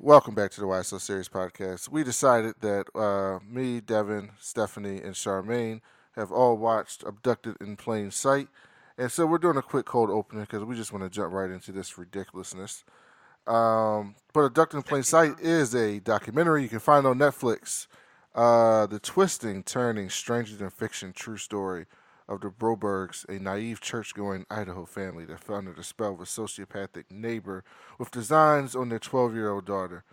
Welcome back to the Why So Serious podcast. We decided that me, Devin, Stephanie, and Sharmane have all watched Abducted in Plain Sight. And so we're doing a quick cold opener because we just want to jump right into this ridiculousness. But Abducted in Plain Sight is a documentary you can find on Netflix. The twisting, turning, stranger than fiction true story of the Brobergs, a naive church-going Idaho family that fell under the spell of a sociopathic neighbor with designs on their 12-year-old daughter.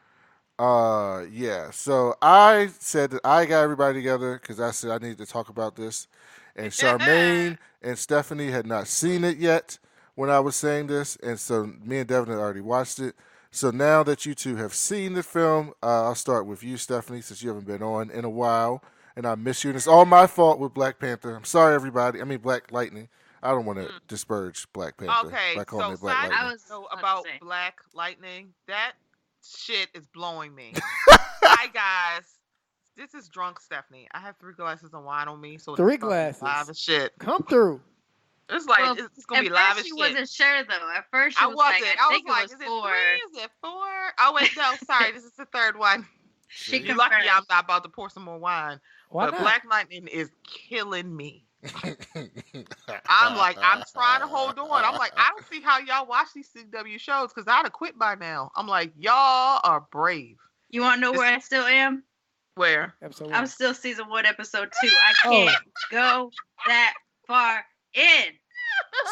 Yeah. So I said that I got everybody together because I said I needed to talk about this, and Charmaine and Stephanie had not seen it yet when I was saying this, and so me and Devin had already watched it. So now that you two have seen the film, I'll start with you, Stephanie, since you haven't been on in a while, and I miss you. And it's all my fault with Black Panther. I'm sorry, everybody. I mean, Black Lightning. I don't want to disparage Black Panther by calling it Black Lightning. About Black Lightning, that shit is blowing me. Hi guys, this is drunk Stephanie. I have 3 glasses of wine on me, so 3 glasses. Live as shit. Come through. It's like it's gonna be live as shit. At first, she wasn't sure though. At first, she I was wasn't. like, I think was like, it was is 4. it 3? Is it 4? Oh wait, no, sorry, this is the 3rd one. She You're lucky I'm not about to pour some more wine. Why but not? Black Lightning is killing me. I'm trying to hold on. I'm like, I don't see how y'all watch these CW shows because I'd have quit by now. I'm like, y'all are brave. You want to know where I still am? Where? Episode I'm 1. still season 1, episode 2. I can't go that far in.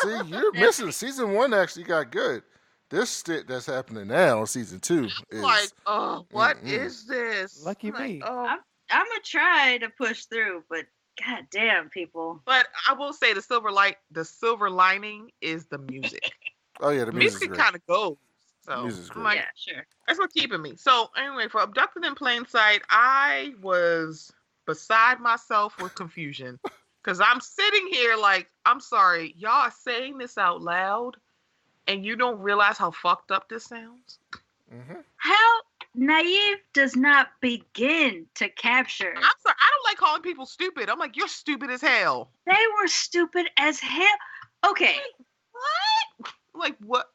See, you're missing. Season 1 actually got good. This shit that's happening now, season 2, is Like, oh, what is this? Lucky like, me. Oh. I'm gonna try to push through, but god damn, people. But I will say the silver lining is the music. Oh yeah, the music kind of goes. So music's great. I'm like, Yeah, sure. that's what's keeping me. So anyway, for Abducted in Plain Sight, I was beside myself with confusion. Because I'm sitting here like, I'm sorry, y'all are saying this out loud and you don't realize how fucked up this sounds? Mm-hmm. How naive does not begin to capture. I'm sorry, I don't like calling people stupid. I'm like, you're stupid as hell. They were stupid as hell. Okay. What? Like, what?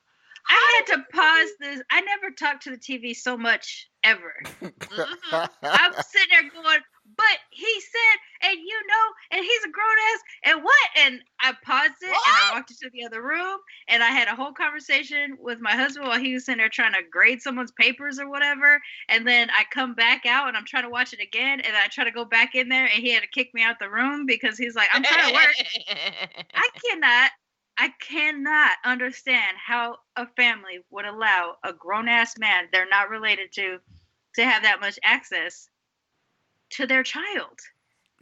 I had to pause this. I never talked to the TV so much ever. Mhm. I'm sitting there going, but he said, and you know, and he's a grown ass, and what? And I paused it, and I walked into the other room, and I had a whole conversation with my husband while he was sitting there trying to grade someone's papers or whatever. And then I come back out, and I'm trying to watch it again, and I try to go back in there, and he had to kick me out the room because he's like, I'm trying to work. I cannot understand how a family would allow a grown-ass man they're not related to have that much access to their child.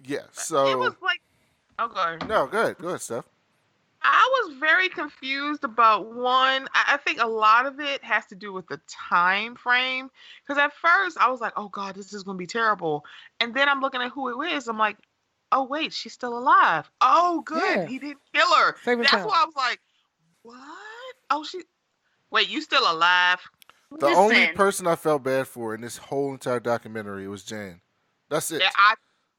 Yeah. It So was like, oh, go ahead. no, go ahead, Steph. I was very confused about one. I think a lot of it has to do with the time frame. Because at first I was like, oh God, this is going to be terrible. And then I'm looking at who it is. I'm like, oh wait, she's still alive. Oh good, Yeah. he didn't kill her. Saving That's time. why I was like, what? Oh, wait, you still alive? The only Listen. person I felt bad for in this whole entire documentary was Jan. That's it. Yeah,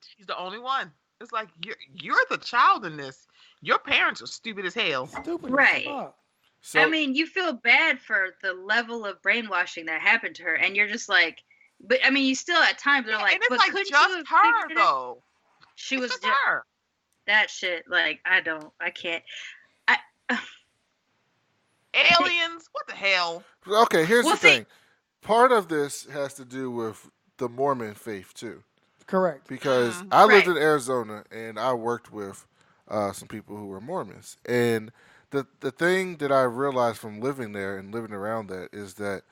she's the only one. It's like, you're the child in this. Your parents are stupid as hell. Stupid. Right. As fuck. So I mean, you feel bad for the level of brainwashing that happened to her, and you're just like, but I mean, you still at times are like, and it's but like couldn't you just have her figured it out? though. She It's was just just her. that shit. Like, I can't. Aliens? What the hell? okay, here's Well, the thing. Part of this has to do with the Mormon faith too, Correct. because I lived Right. in Arizona and I worked with some people who were Mormons, and the thing that I realized from living there and living around that is that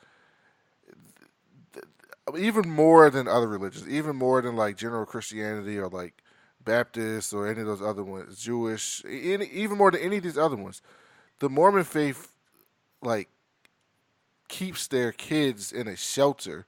even more than other religions, even more than like general Christianity or like Baptist or any of those other ones, Jewish, even more than any of these other ones, the Mormon faith like keeps their kids in a shelter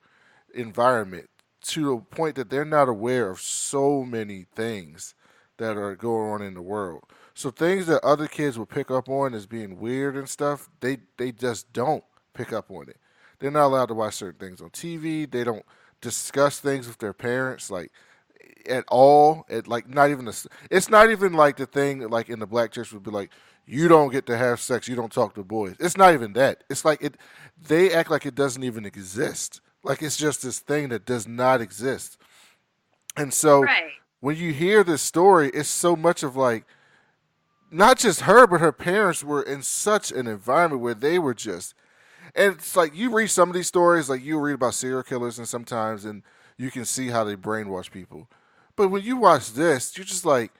environment to a point that they're not aware of so many things that are going on in the world. So things that other kids will pick up on as being weird and stuff, they just don't pick up on it. They're not allowed to watch certain things on TV. They don't discuss things with their parents like at all. Like not even it's not even like the thing that, like in the black church would be like, you don't get to have sex, you don't talk to boys. It's not even that. It's like they act like it doesn't even exist. Like it's just this thing that does not exist. And so Right. when you hear this story, it's so much of like not just her, but her parents were in such an environment where they were just. And it's like you read some of these stories, like you read about serial killers, and sometimes, and you can see how they brainwash people. But when you watch this, you're just like,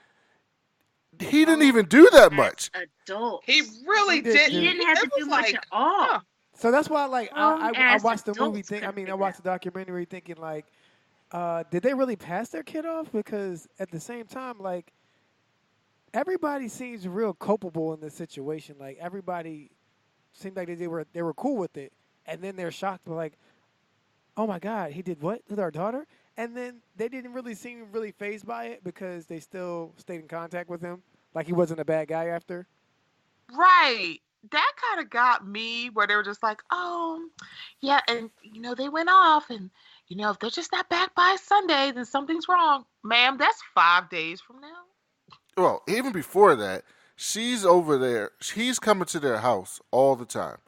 he didn't even do that much. Adults. He really He did did. do- He didn't have to It was do much like, at all. huh. So that's why, like, I Grown-ass watched the movie. adults couldn't I figure watched the documentary thinking like, did they really pass their kid off? Because at the same time, like, everybody seems real culpable in this situation. Like everybody seemed like they were cool with it, and then they're shocked, like, oh my God, he did what with our daughter? And then they didn't really seem really phased by it because they still stayed in contact with him, like he wasn't a bad guy after. Right. That kind of got me where they were just like, oh, yeah, and they went off, and if they're just not back by Sunday, then something's wrong. Ma'am, that's 5 days from now. Well, even before that, she's over there. She's coming to their house all the time.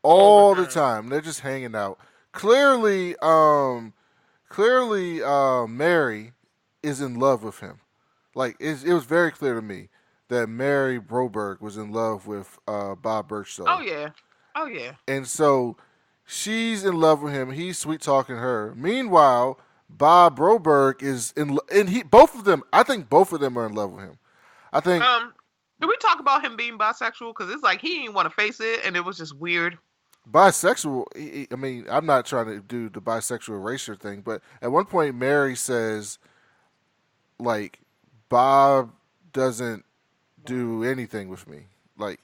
All the time. They're just hanging out. Clearly, Mary is in love with him. Like it was very clear to me that Mary Broberg was in love with Bob Birchall. Oh yeah. Oh yeah. And so she's in love with him. He's sweet talking her. Meanwhile, Bob Broberg is and he both of them. I think both of them are in love with him. I think. Did we talk about him being bisexual? Because it's like he didn't want to face it, and it was just weird. Bisexual. I mean, I'm not trying to do the bisexual erasure thing, but at one point, Mary says, like, Bob doesn't do anything with me. Like,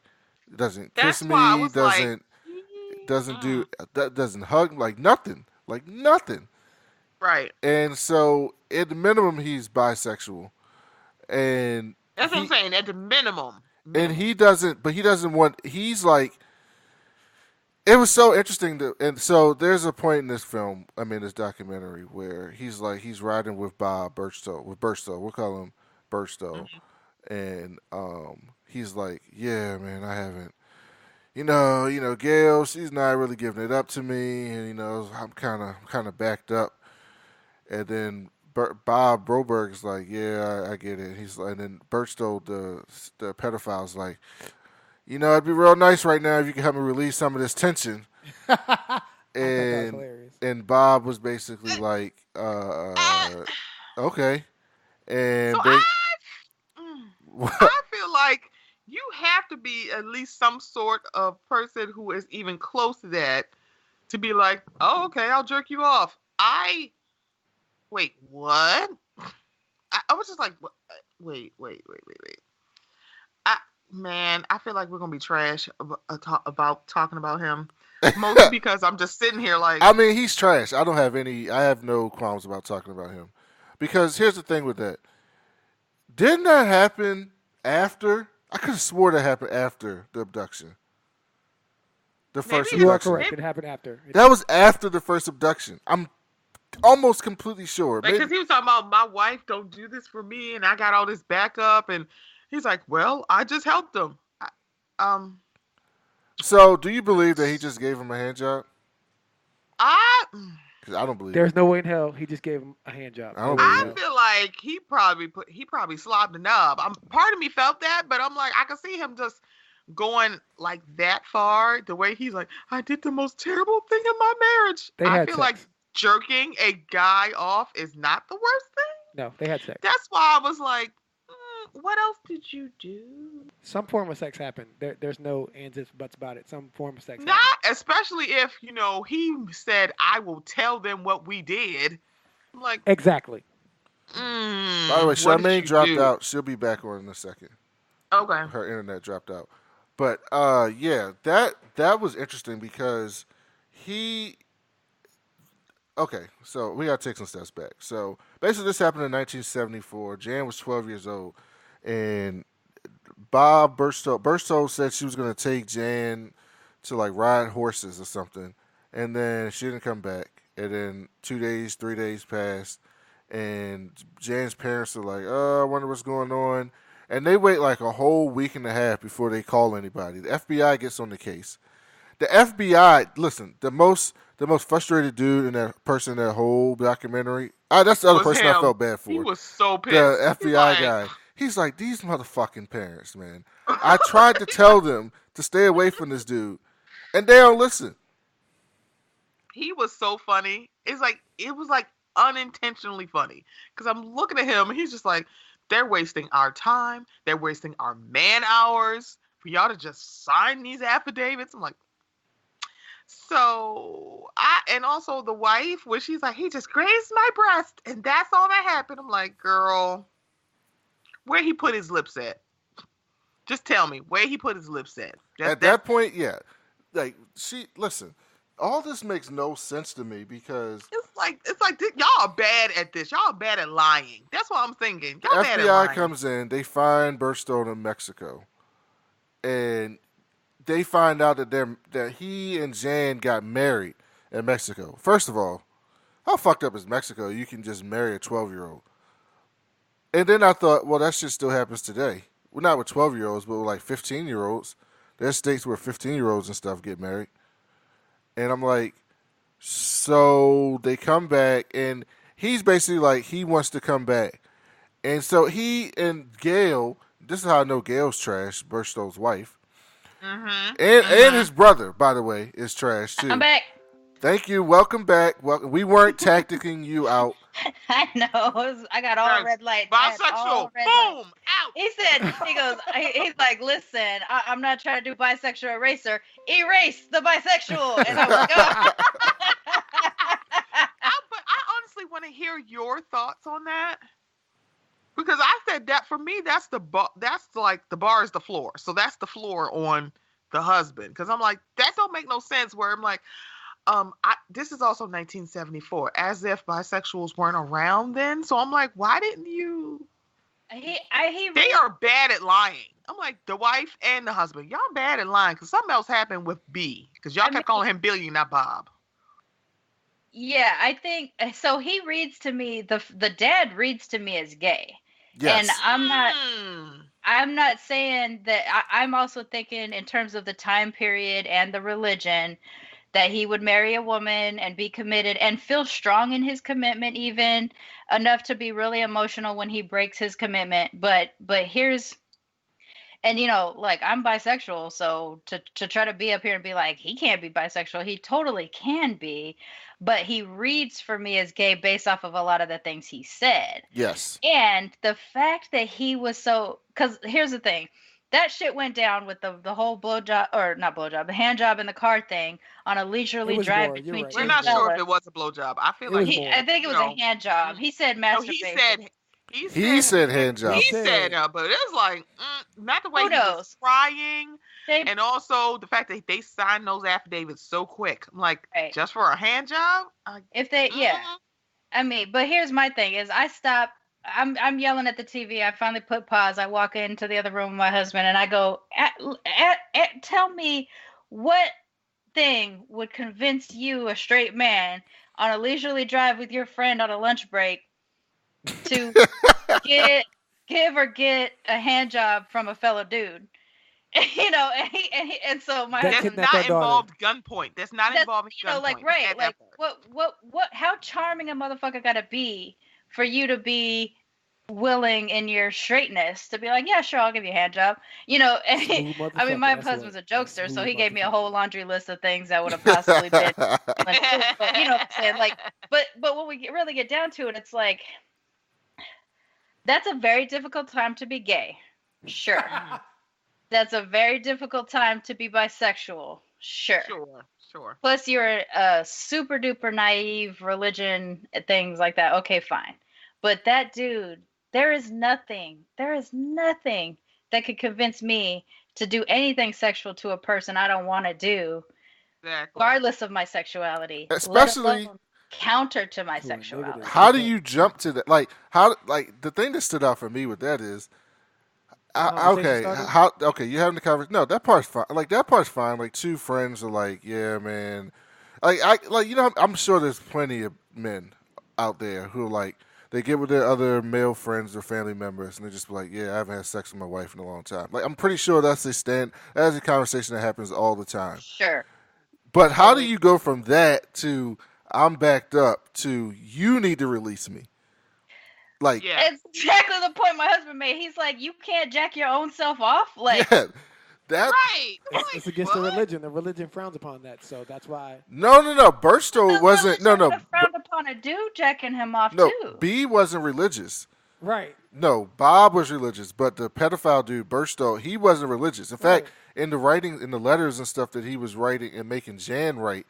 doesn't kiss That's why I me. was like, Doesn't hug. Like nothing. Like nothing. Right. And so, at the minimum, he's bisexual, and that's what I'm saying. At the minimum. And he doesn't. But he doesn't want. He's like. It was so interesting and so there's a point in this film, this documentary, where he's riding with Bob Birchall, we'll call him Birchall, and he's like, yeah, man, I haven't, Gail, she's not really giving it up to me, and I'm kind of backed up, and then Bob Broberg's like, yeah, I get it. He's like, and then Birchall, the pedophile's like, it'd be real nice right now if you could help me release some of this tension. and Bob was basically like, okay. And so I feel like you have to be at least some sort of person who is even close to that to be like, oh, okay, I'll jerk you off. Wait, what? I was just like, wait. Man, I feel like we're gonna be trash about talking about him, mostly because I'm just sitting here like. I mean, he's trash. I have no qualms about talking about him, because here's the thing with that. Didn't that happen after? I could have swore that happened after the abduction. The first abduction. You are correct. It happened after. That was after the first abduction. I'm almost completely sure. Because he was talking about my wife don't do this for me, and I got all this backup, and. He's like, well, I just helped him. So, do you believe that he just gave him a hand job? Because I don't believe. There's no way in hell he just gave him a hand job. I feel like he probably slobbed the knob. Part of me felt that, but I'm like, I can see him just going like that far. The way he's like, I did the most terrible thing in my marriage. I feel like jerking a guy off is not the worst thing. No, they had sex. That's why I was like. What else did you do? Some form of sex happened. There's no ands, ifs, buts about it. Some form of sex Not happened. Especially if, he said, I will tell them what we did. I'm like... Exactly. By the way, Sharmane dropped out. She'll be back on in a second. Okay. Her internet dropped out. But, yeah, that was interesting because he... Okay, so we got to take some steps back. So, basically, this happened in 1974. Jan was 12 years old. And Bob Birchall said she was going to take Jan to, like, ride horses or something. And then she didn't come back. And then 2 days, 3 days passed. And Jan's parents are like, I wonder what's going on. And they wait, like, a whole week and a half before they call anybody. The FBI gets on the case. the FBI. Listen, the most frustrated dude in that person in that whole documentary. That's the other Was person I him. felt bad for. He was so pissed. The He's FBI like, guy. He's like, these motherfucking parents, man. I tried to tell them to stay away from this dude, and they don't listen. he was so funny. It was like unintentionally funny because I'm looking at him and he's just like, they're wasting our time. They're wasting our man hours for y'all to just sign these affidavits. I'm like, and also the wife, where she's like, he just grazed my breast and that's all that happened. I'm like, girl, where he put his lips at? Just tell me where he put his lips at. At that point, yeah. Like, listen, all this makes no sense to me because it's like y'all are bad at this. Y'all are bad at lying. That's what I'm thinking. Y'all bad at FBI lying. comes in, they find Burstone in Mexico, and they find out that he and Jan got married in Mexico. First of all, how fucked up is Mexico? You can just marry a 12-year-old. And then I thought, well, that shit still happens today. Well, not with 12-year-olds, but with like 15-year-olds. There's states where 15-year-olds and stuff get married. And I'm like, so they come back, and he's basically like, he wants to come back. And so he and Gail, this is how I know Gail's trash, Burstone's wife. Mm-hmm. And his brother, by the way, is trash too. I'm back. Thank you. Welcome back. We weren't tacticking you out. I know. I got all red lights. Bisexual. Boom. Out. He goes, he's like, listen, I'm not trying to do bisexual eraser. Erase the bisexual. And I was like, oh. But I honestly want to hear your thoughts on that. Because I said that for me, that's like the bar is the floor. So that's the floor on the husband. Because I'm like, that don't make no sense. Where I'm like, this is also 1974, as if bisexuals weren't around then. So I'm like, why didn't you? They are bad at lying. I'm like, the wife and the husband, y'all bad at lying because something else happened with B because y'all kept calling him Billy, not Bob. Yeah, I think so. He reads to me the dad reads to me as gay, Yes. and I'm not saying that. I'm also thinking in terms of the time period and the religion that he would marry a woman and be committed and feel strong in his commitment, even enough to be really emotional when he breaks his commitment. But here's. And like I'm bisexual, so to try to be up here and be like he can't be bisexual, he totally can be, but he reads for me as gay based off of a lot of the things he said. Yes. And the fact that he was because here's the thing, that shit went down with the whole blowjob or not blowjob, the hand job in the car thing on a leisurely drive between right. two We're not fellas. sure if it was a blowjob. I feel like I think it was a hand job. He said masturbation. He said hand job. He said, but it was like not the way he was crying, and also the fact that they signed those affidavits so quick. I'm like, just for a hand job? I mean, but here's my thing: is I stop. I'm yelling at the TV. I finally put pause. I walk into the other room with my husband, and I go, "Tell me what thing would convince you, a straight man, on a leisurely drive with your friend on a lunch break, to give or get a hand job from a fellow dude?" And so my husband, that's not involved gunpoint. That's not involving gunpoint. Like what how charming a motherfucker gotta be for you to be willing in your straightness to be like, yeah, sure, I'll give you a hand job. I mean, my husband's a jokester, so he gave me a whole laundry list of things that would have possibly been, like, you know what I'm saying? Like, but when we really get down to it, it's like, that's a very difficult time to be gay. Sure. That's a very difficult time to be bisexual. Sure. Sure. Plus, you're a super duper naive religion, things like that. Okay, fine. But that dude, there is nothing that could convince me to do anything sexual to a person I don't want to do, regardless of my sexuality. Especially counter to my sexuality. How do you jump to that? Like the thing that stood out for me with that is, you having the conversation. No, that part's fine. Like that part's fine. Like two friends are like, yeah, man. I'm sure there's plenty of men out there who like they get with their other male friends or family members and they just be like, yeah, I haven't had sex with my wife in a long time. Like I'm pretty sure that's a conversation that happens all the time. Sure. But how do Totally. you go from that to I'm backed up to you need to release me? Like, Yeah. It's exactly the point my husband made. He's like, you can't jack your own self off. Like, yeah, that Right. I'm It's like, against the what? religion. The religion frowns upon that, so that's why. no. Burstow the wasn't religion would have frowned upon a dude jacking him off no too. B wasn't religious. Right. No, Bob was religious, but the pedophile dude Burstow, he wasn't religious. In Right. fact, in the writing, in the letters and stuff that he was writing and making Jan write,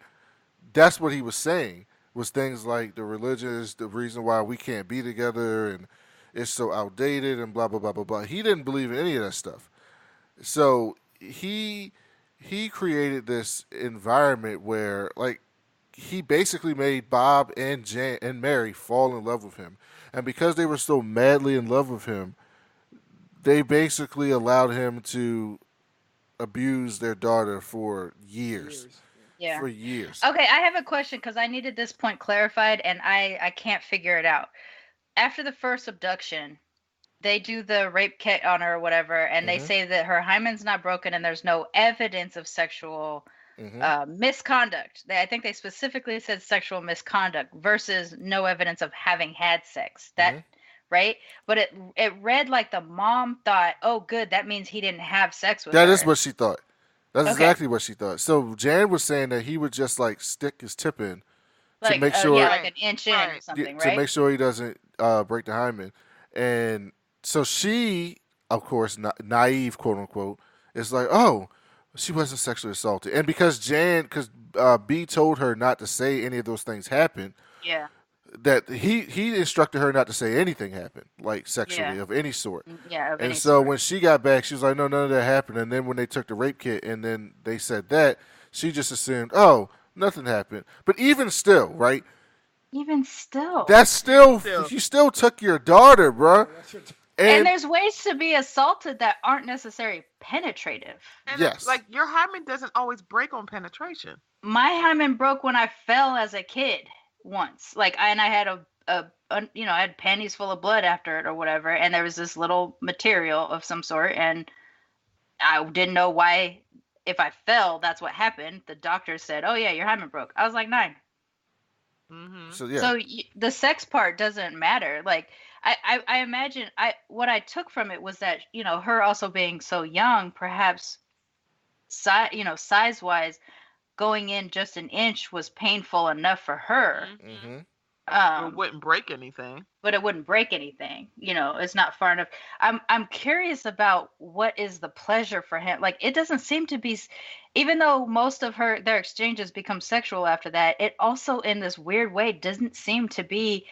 that's what he was saying was things like the religion is the reason why we can't be together and it's so outdated and blah blah blah blah blah. He didn't believe in any of that stuff. So he created this environment where like he basically made Bob and Jan and Mary fall in love with him. And because they were so madly in love with him, they basically allowed him to abuse their daughter for years. Years. Yeah. For years. Okay, I have a question because I needed this point clarified and I can't figure it out. After the first abduction, they do the rape kit on her or whatever, and they Mhm. say that her hymen's not broken and there's no evidence of sexual misconduct. I think they specifically said sexual misconduct versus no evidence of having had sex. That right? But it read like the mom thought, oh, good, that means he didn't have sex with her. That is what she thought. That's Okay. exactly what she thought. So Jan was saying that he would just like stick his tip in to like make sure yeah, like an inch in or Right. something, to right? make sure he doesn't break the hymen. And so she, of course, naive, quote unquote, is like, oh, she wasn't sexually assaulted. And because because B told her not to say any of those things happened, Yeah. that he instructed her not to say anything happened, like sexually Yeah. of any sort. Yeah, of And any so sort. when she got back, she was like, no, none of that happened. And then when they took the rape kit and then they said that, she just assumed, oh, nothing happened. But even still, right? Even still. That's still, Still. you still took your daughter, bruh. That's your and And there's ways to be assaulted that aren't necessarily penetrative. And Yes. like your hymen doesn't always break on penetration. My hymen broke when I fell as a kid once. Like, and I had I had panties full of blood after it or whatever, and there was this little material of some sort, and I didn't know why. If I fell, that's what happened. The doctor said, "Oh yeah, your hymen broke." I was like 9. Mm-hmm. so, yeah. So the sex part doesn't matter. Like I imagine what I took from it was that her also being so young, perhaps size wise, going in just an inch was painful enough for her. hmm It wouldn't break anything. But it wouldn't break anything. It's not far enough. I'm curious about what is the pleasure for him. Like, it doesn't seem to be, even though most of their exchanges become sexual after that, it also in this weird way doesn't seem to be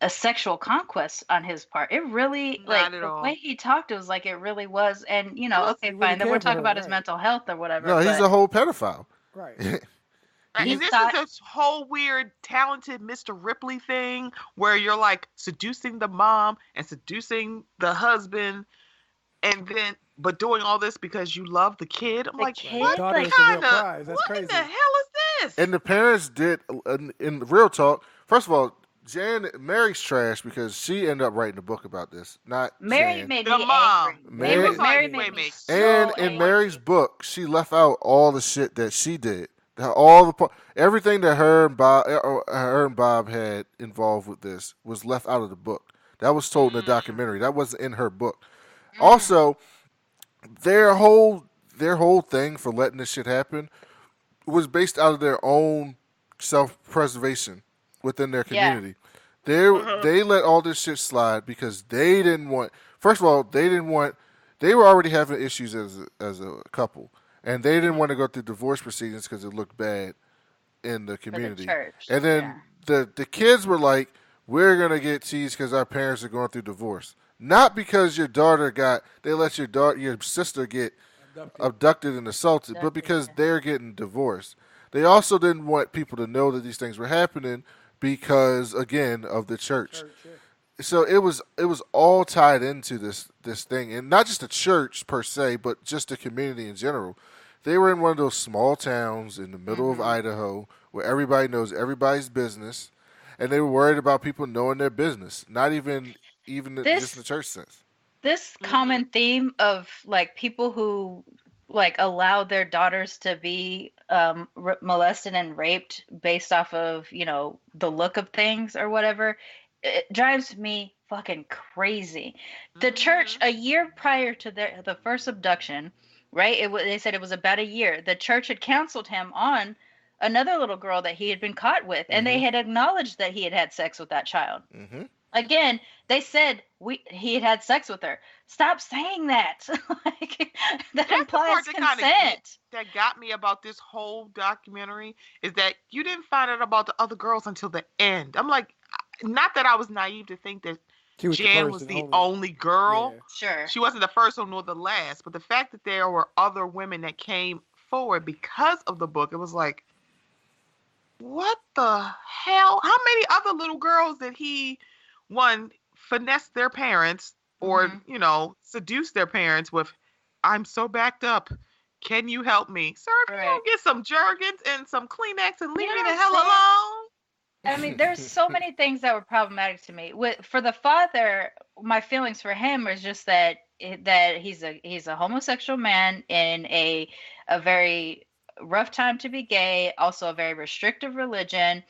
a sexual conquest on his part. It really, Not like, at the all. way he talked, it was like it really was. And Well, okay, he really fine. Then we're cared for talking her, about his right. mental health or whatever. No, he's but a whole pedophile. Right. And He's this got- is this whole weird, talented Mr. Ripley thing where you're like seducing the mom and seducing the husband, and then but doing all this because you love the kid. I'm The like, kid, what daughter kind is the real of prize. That's what crazy. in the hell is this? And the parents did, in real talk, first of all, Mary's trash because she ended up writing a book about this, not Mary Jan. made The me mom. angry. Mary- It was Mary like, made wait, me wait. so And in angry. Mary's book, she left out all the shit that she did. All everything that her and Bob had involved with this was left out of the book. That was told in the documentary. That wasn't in her book. Also, their whole thing for letting this shit happen was based out of their own self-preservation within their Yeah. community. They let all this shit slide because they didn't want. First of all, they didn't want. They were already having issues as a couple, and they didn't want to go through divorce proceedings because it looked bad in the community. church, And then the kids were like, "We're gonna get teased because our parents are going through divorce, not because your daughter they let your sister get abducted and assaulted, but because they're getting divorced." They also didn't want people to know that these things were happening because, again, of the church. So it was all tied into this thing, and not just the church per se, but just the community in general. They were in one of those small towns in the middle of Idaho where everybody knows everybody's business, and they were worried about people knowing their business, not even just in the church sense. This common theme of like people who like allow their daughters to be molested and raped based off of, you know, the look of things or whatever, it drives me fucking crazy. The church, Mhm. a year prior to the first abduction, right? They said it was about a year. The church had counseled him on another little girl that he had been caught with, and they had acknowledged that he had had sex with that child. Mm-hmm. Again, they said he had sex with her. Stop saying that. Like, that That's the implies part consent. that got me about this whole documentary is that you didn't find out about the other girls until the end. I'm like, not that I was naive to think that She was the Jan first was and the only. only girl. Yeah. Sure. She wasn't the first one nor the last, but the fact that there were other women that came forward because of the book, it was like, what the hell? How many other little girls did he, one, finesse their parents or, Mhm. seduce their parents with, I'm so backed up. Can you help me? Sir, if you Right. don't get some Jergens and some Kleenex and You leave know me what the I'm hell saying? alone. I mean, there's so many things that were problematic to me. For the father, my feelings for him was just that he's a homosexual man in a very rough time to be gay, also a very restrictive religion.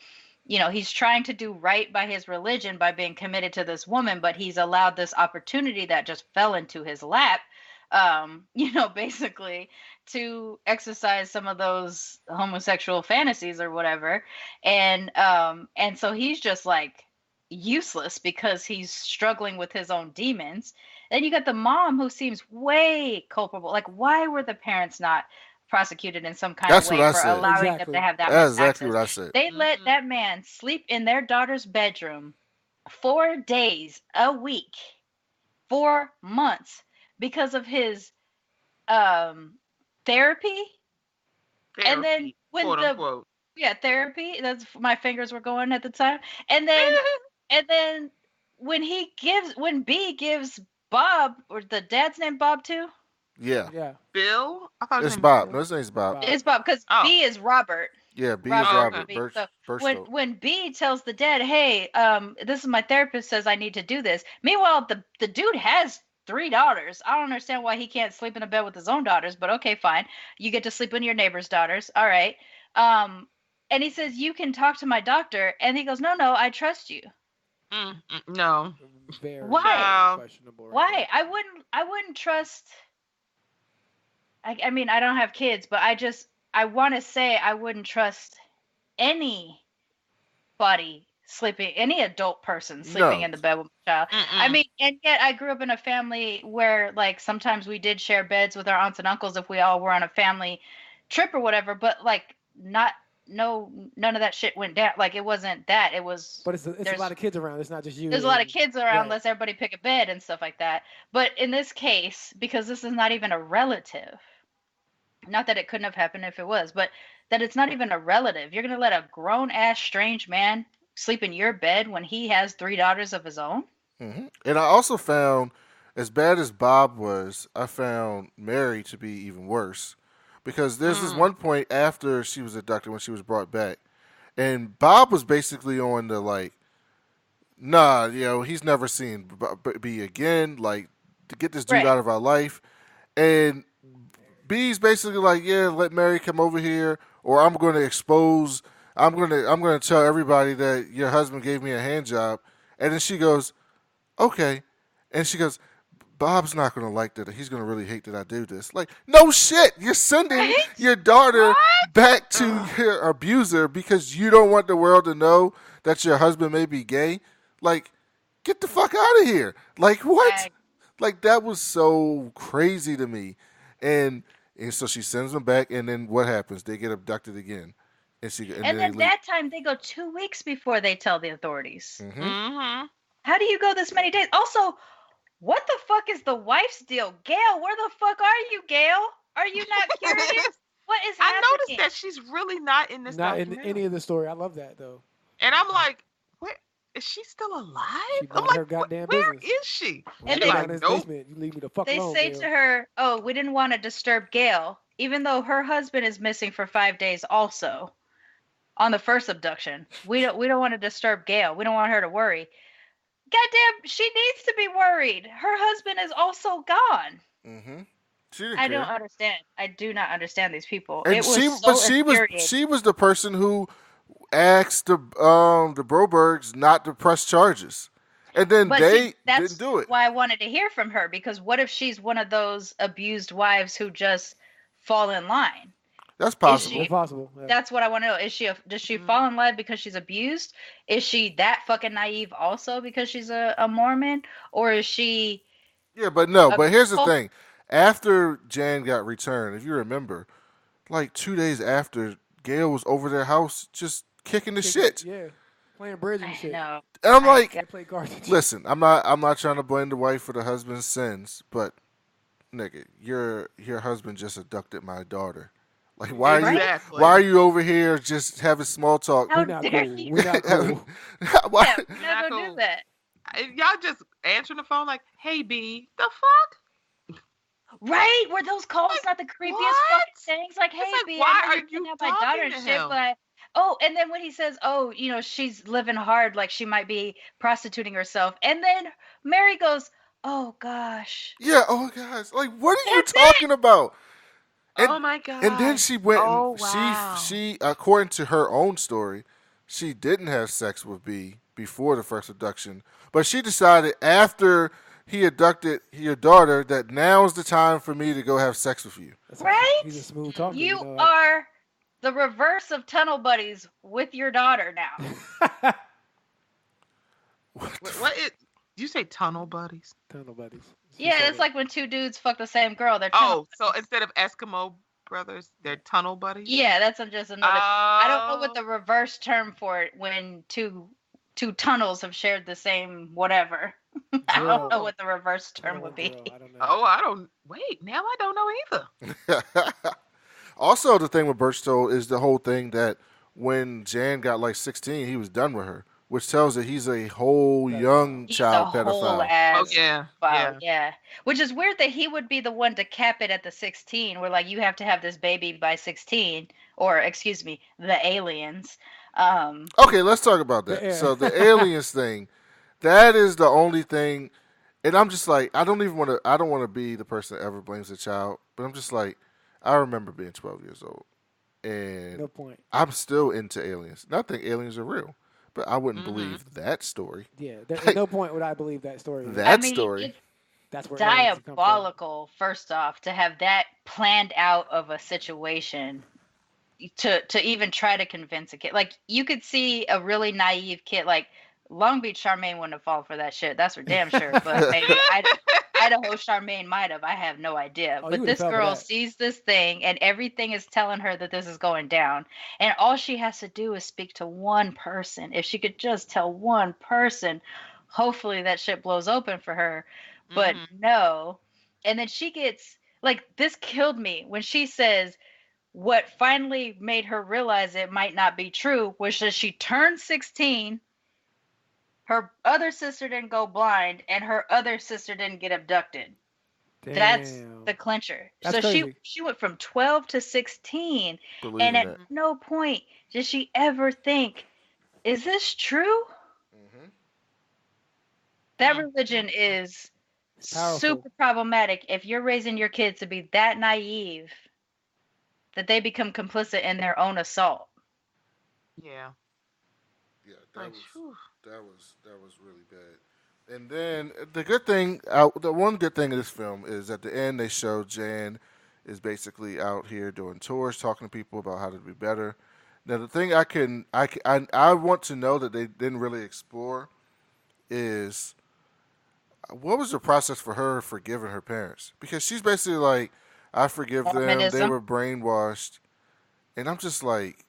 You know, he's trying to do right by his religion by being committed to this woman, but he's allowed this opportunity that just fell into his lap, basically to exercise some of those homosexual fantasies or whatever. And so he's just like useless because he's struggling with his own demons. Then you got the mom who seems way culpable. Like, why were the parents not prosecuted in some kind of That's what way I for said. allowing them to Exactly. have that much That's exactly access? what I said. They let Mm-hmm. that man sleep in their daughter's bedroom 4 days a week, 4 months, because of his um therapy. And then Therapy, when quote unquote. therapy, that's my fingers were going at the time. And then when B gives Bob, or the dad's name Bob too. Yeah. Yeah. Bill? I thought his It's name was Bob. No, Bill. his name's Bob. Bob. It's Bob because Oh. B is Robert. Yeah, B is Oh, Robert okay. Robert B. So when Burstow. when B tells the dad, "Hey, this is my therapist says I need to do this." Meanwhile, the dude has 3 daughters. I don't understand why he can't sleep in a bed with his own daughters, but okay, fine. You get to sleep with your neighbor's daughters. All right. Um, and he says, "You can talk to my doctor," and he goes, "No, no, I trust you." No. Very, Why? very Child. questionable right Why? there. I wouldn't trust. I mean, I don't have kids, but I want to say I wouldn't trust any body sleeping, any adult person sleeping No. in the bed with my child. I Mm-mm. mean, and yet I grew up in a family where, like, sometimes we did share beds with our aunts and uncles if we all were on a family trip or whatever, but like, not no none of that shit went down. Like, it wasn't that. It was But it's a lot there's of kids around. It's not just you there's a lot of and kids around. right. Let's everybody pick a bed and stuff like that. But in this case, because this is not even a relative, not that it couldn't have happened if it was, but that it's not even a relative. You're gonna let a grown ass strange man sleep in your bed when he has 3 daughters of his own? And I also found, as bad as Bob was, I found Mary to be even worse. Because there's this Mm. one point after she was abducted when she was brought back. And Bob was basically on the like, nah, he's never seen B again. Like, to get this dude Right. out of our life. And B's basically like, yeah, let Mary come over here, or I'm going to expose. I'm going to tell everybody that your husband gave me a hand job. And then she goes, okay. And she goes, Bob's not going to like that. He's going to really hate that I do this. Like, no shit. You're sending Right? your daughter What? back to Ugh. your abuser because you don't want the world to know that your husband may be gay. Like, get the fuck out of here. Like, what? I, Like, that was so crazy to me. And and so she sends them back, and then what happens? They get abducted again, and then and they then leave. that time they go 2 weeks before they tell the authorities. Mm-hmm. Mm-hmm. How do you go this many days? Also, what the fuck is the wife's deal? Gail, where the fuck are you, Gail? Are you not curious? What is I noticed happening? that she's really not in this Not in any documentary. of the story. I love that though. And I'm like, where is she still alive? She I'm mind like, her goddamn where business. is she? When And you She go they down like, in his nope. basement, you leave me the fuck they alone, say to Gail. her, "Oh, we didn't want to disturb Gail, even though her husband is missing for 5 days also on the first abduction. We don't want to disturb Gail. We don't want her to worry." Goddamn, she needs to be worried. Her husband is also gone. Mm-hmm. She didn't I don't care. understand. I do not understand these people. And It was but so infuriating. she was the person who asked the Brobergs not to press charges, and then But see, they didn't that's do it. why I wanted to hear from her, because what if she's one of those abused wives who just fall in line? That's Is possible. It's she? possible. Yeah. That's what I want to know. Is she? Does she fall in line because she's abused? Is she that fucking naive also because she's a Mormon, or is she Yeah, but no. a But here's the girl? thing: after Jan got returned, if you remember, like 2 days after, Gail was over their house just kicking the shit. Yeah. Playing bridge and I shit. know. And I'm like, They play cards and shit. listen, I'm not trying to blame the wife for the husband's sins, but nigga, your husband just abducted my daughter. Like, Exactly. why are you over here just having small talk? How We're not dare cool. you? We're not cool. Why? Yeah, we're Not not gonna cool. do that. Y'all just answering the phone like, "Hey, B, the fuck?" Right? Were those calls Like, not the creepiest what? fucking things? Like, hey, like, B, I why know are you you kidnapped my daughter talking and to shit, him? but and then when he says, oh, she's living hard, like she might be prostituting herself, and then Mary goes, oh gosh, Yeah. Oh gosh. Like, what are you that's it. talking about? And Oh my and then god. she went and Oh wow. she according to her own story, she didn't have sex with B before the first abduction, but she decided after he abducted your daughter that now's the time for me to go have sex with you. He's a Right? smooth talker. You are the reverse of tunnel buddies with your daughter now. What is? You say tunnel buddies? Tunnel buddies. Yeah, it's like when two dudes fuck the same girl. They're tunnel Oh, so buddies. instead of Eskimo brothers, they're tunnel buddies. Yeah, that's just another. I don't know what Oh. the reverse term for it when two tunnels have shared the same whatever. I don't know what the reverse term would be. I don't know. Oh, I don't. Wait, now I don't know either. Also, the thing with Birchtold is the whole thing that when Jan got like 16, he was done with her, which tells that he's a whole young He's child a whole pedophile. Oh ass. yeah, Wow, yeah. yeah. Which is weird that he would be the one to cap it at the 16, where like you have to have this baby by 16, or excuse me, the aliens. Okay, let's talk about that. Yeah. So the aliens thing, that is the only thing, and I'm just like, I don't want to be the person that ever blames a child, but I'm just like, I remember being 12 years old, and No point. I'm still into aliens. Not think aliens are real, but I wouldn't Mhm. believe that story. Yeah. At no point would I believe that story. That I mean, story. it's That's where aliens come from. diabolical. First off, to have that planned out of a situation, to even try to convince a kid. Like you could see a really naive kid, like Long Beach Charmaine wouldn't have fallen for that shit. That's for damn sure. But maybe Idaho Charmaine might have. I have no idea. Oh, you But would've this fell for girl that. sees this thing, and everything is telling her that this is going down. And all she has to do is speak to one person. If she could just tell one person, hopefully that shit blows open for her. But Mhm. no. And then she gets like, this killed me when she says, what finally made her realize it might not be true was that she turned 16, her other sister didn't go blind, and her other sister didn't get abducted. Damn. That's the clincher. That's So crazy. she went from 12 to 16, Believe and in at that. no point did she ever think, is this true? Mhm. That Mhm. religion is Powerful. super problematic if you're raising your kids to be that naive that they become complicit in their own assault. Yeah. Yeah, Like, whew. that was really bad. And then the good thing, the one good thing of this film is at the end they show Jan is basically out here doing tours, talking to people about how to be better. Now the thing I want to know that they didn't really explore is what was the process for her forgiving her parents, because she's basically like, I forgive them. They Mormonism. were brainwashed, and I'm just like,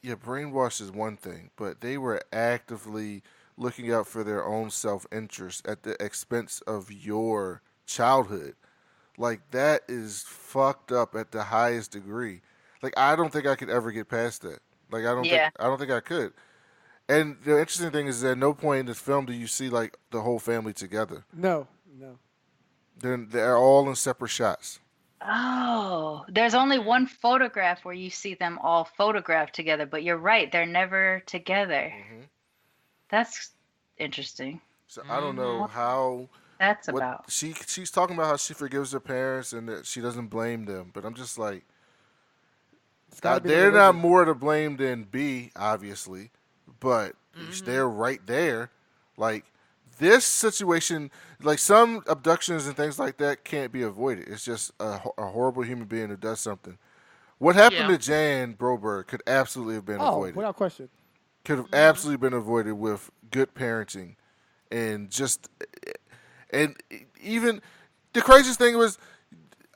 yeah, brainwash is one thing, but they were actively looking out for their own self interest at the expense of your childhood. Like that is fucked up at the highest degree. Like I don't think I could ever get past that. Like Yeah. I don't think I could. And the interesting thing is that at no point in this film do you see like the whole family together. No. They're all in separate shots. Oh, there's only one photograph where you see them all photographed together, but you're right, they're never together. Hmm That's interesting. So I don't know how that's what about? she's talking about how she forgives her parents and that she doesn't blame them. But I'm just like, It's got to be the they're not religion. more to blame than B, obviously, but Mm-hmm. they're right there. Like this situation, like some abductions and things like that, can't be avoided. It's just a horrible human being who does something. What happened Yeah. to Jan Broberg could absolutely have been Oh, avoided. without question. Could have Mm-hmm. absolutely been avoided with good parenting and just and even the craziest thing was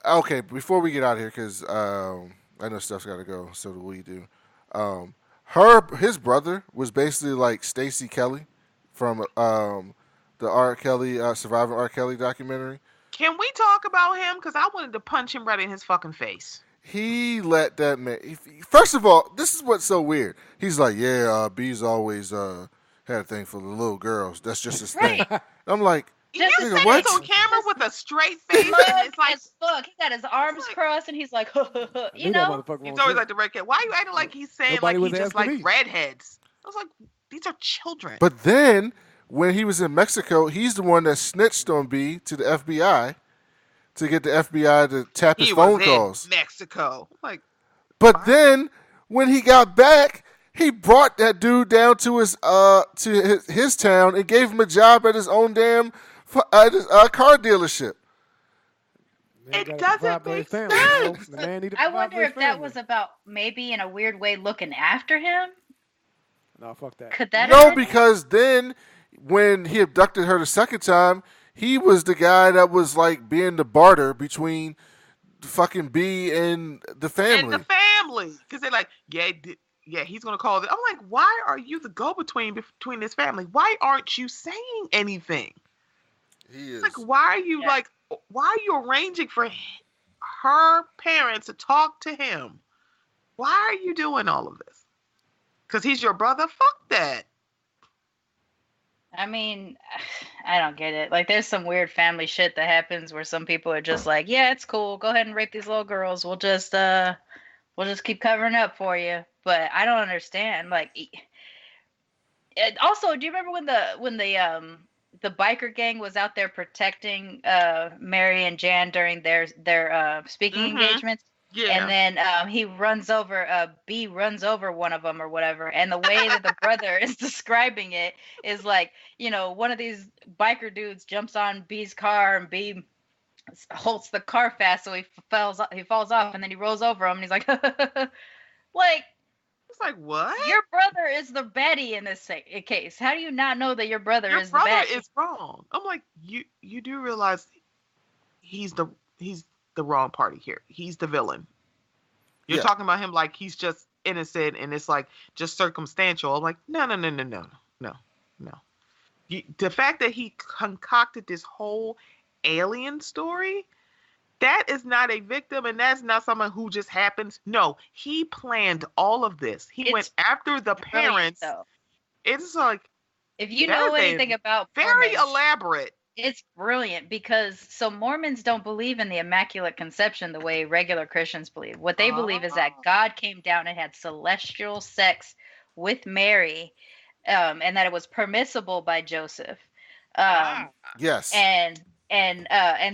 okay. Before we get out of here, because I know stuff's got to go, so do we do. His brother was basically like Stacey Kelly from the R. Kelly Surviving R. Kelly documentary. Can we talk about him? Because I wanted to punch him right in his fucking face. He let that man. First of all, this is what's so weird. He's like, yeah, B's always had a thing for the little girls. That's just his thing. Right. I'm like, You Just nigga, said what? this on camera with a straight face, Smug and it's like as fuck. He got his arms like- crossed and he's like, I you knew that know? motherfucker he's won't always sit. like the red kid. Why are you acting like he's saying Nobody like was he just asking like me. redheads? I was like, these are children. But then when he was in Mexico, he's the one that snitched on B to the FBI to get the FBI to tap his He phone was calls. in Mexico. Like, But then when he got back, he brought that dude down to his town and gave him a job at his own damn car dealership. Man it gotta doesn't provide for his make family. You know? sense. The man need to I provide wonder for his if that family. was about maybe in a weird way looking after him. No, fuck that. Could that No, have been it? because then when he abducted her the second time, he was the guy that was like being the barter between fucking B and the family. And the family, because they're like, yeah, he's gonna call it. I'm like, why are you the go-between between this family? Why aren't you saying anything? He It's is. like, why are you Yeah. like, why are you arranging for her parents to talk to him? Why are you doing all of this? Because he's your brother? Fuck that. I mean, I don't get it. Like, there's some weird family shit that happens where some people are just like, yeah, it's cool. Go ahead and rape these little girls. We'll just keep covering up for you. But I don't understand. Like, also, do you remember when the biker gang was out there protecting Mary and Jan during their speaking Mhm. engagements? Yeah. And then B runs over one of them or whatever. And the way that the brother is describing it is like, one of these biker dudes jumps on B's car and B holds the car fast, so he falls off, and then he rolls over him and he's like, like, It's like, what? your brother is the baddie in this case. How do you not know that your brother Your is brother the baddie? is wrong. I'm like, you do realize he's the wrong party here. He's the villain. You're Yeah. talking about him like he's just innocent and it's like just circumstantial. I'm like, no. The fact that he concocted this whole alien story, that is not a victim and that's not someone who just happens. No, he planned all of this. He went after the Brilliant, parents. though. It's like If you that know is a anything about very Mormons, elaborate. it's brilliant because Mormons don't believe in the Immaculate Conception the way regular Christians believe. What they believe is that God came down and had celestial sex with Mary, and that it was permissible by Joseph. Yes. And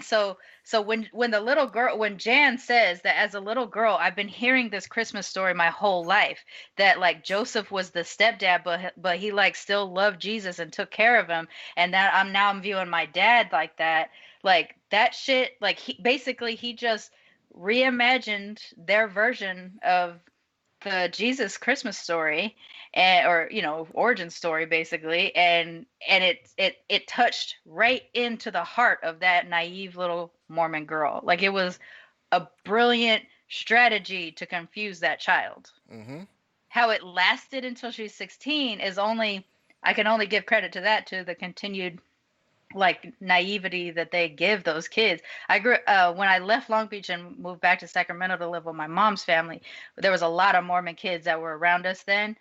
so when the little girl, when Jan says that as a little girl, I've been hearing this Christmas story my whole life, that like Joseph was the stepdad, but he like still loved Jesus and took care of him, and that I'm viewing my dad like that. Like that shit, like he just reimagined their version of the Jesus Christmas story, or origin story basically, and it touched right into the heart of that naive little Mormon girl. Like, it was a brilliant strategy to confuse that child. Mm-hmm. How it lasted until she's 16 is I can only give credit to that, to the continued like naivety that they give those kids. I grew when I left Long Beach and moved back to Sacramento to live with my mom's family. There was a lot of Mormon kids that were around us then,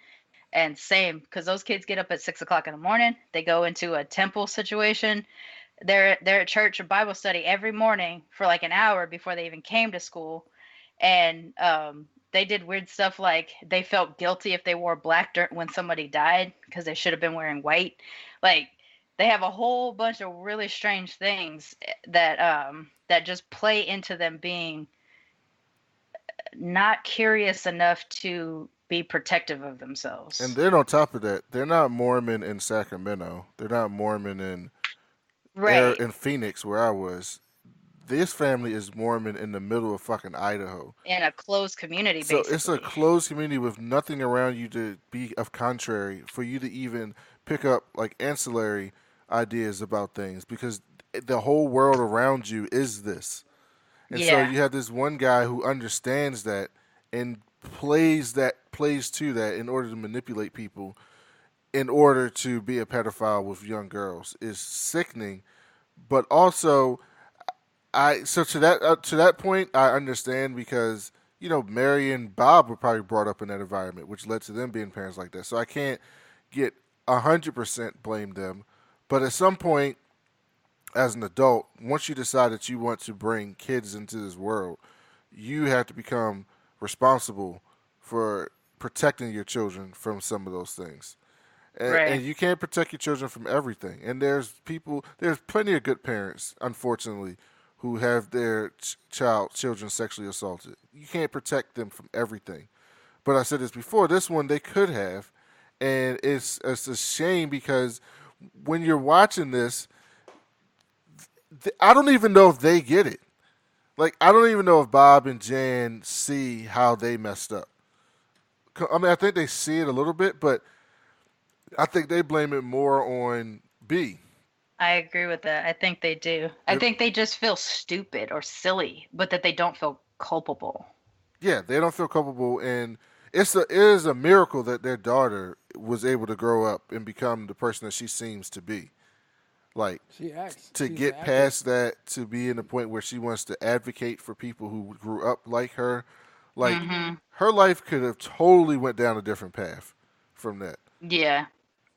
and same, because those kids get up at 6 o'clock in the morning. They go into a temple situation. They're at church or Bible study every morning for like an hour before they even came to school, and they did weird stuff like they felt guilty if they wore black when somebody died because they should have been wearing white. Like, they have a whole bunch of really strange things that just play into them being not curious enough to be protective of And themselves. then on top of that, they're not Mormon in Sacramento. They're not Mormon Right. in Phoenix where I was. This family is Mormon in the middle of fucking Idaho. In a closed community, So it's a basically. closed community with nothing around you to be of contrary for you to even pick up like ancillary ideas about things because the whole world around you is this. And so Yeah. you have this one guy who understands that and plays to that in order to manipulate people in order to be a pedophile with young girls is sickening. But also, I so to that point, I understand because Mary and Bob were probably brought up in that environment, which led to them being parents like that. So I can't get 100% blame them, but at some point, as an adult, once you decide that you want to bring kids into this world, you have to become responsible for protecting your children from some of those things. And Right. you can't protect your children from everything. And there's plenty of good parents, unfortunately, who have their children sexually assaulted. You can't protect them from everything. But I said this before. This one they could have, and it's a shame because when you're watching this, I don't even know if they get it. Like I don't even know if Bob and Jan see how they messed up. I mean, I think they see it a little bit, but I think they blame it more on B. I agree with that. I think they do. I It- think they just feel stupid or silly, but that they don't feel culpable. yeah, they don't feel culpable, and it is a miracle that their daughter was able to grow up and become the person that she seems to be. Like She acts. to She's an get actress. past that, to be in the point where she wants to advocate for people who grew up like her. Like Mm-hmm. her life could have totally went down a different path from that, Yeah.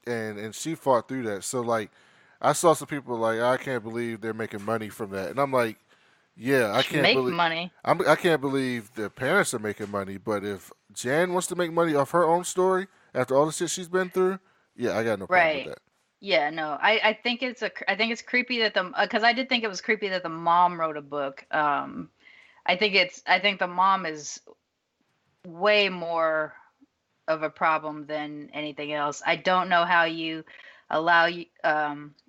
and she fought through that. So like, I saw some people like I can't believe they're making money from that, and I'm like, yeah, Make money. I can't believe their parents are making money. But if Jan wants to make money off her own story after all the shit she's been through, yeah, I got no problem with Right. that. Yeah, no. I think it's creepy that the because I did think it was creepy that the mom wrote a book. I think the mom is way more of a problem than anything else. I don't know how you allow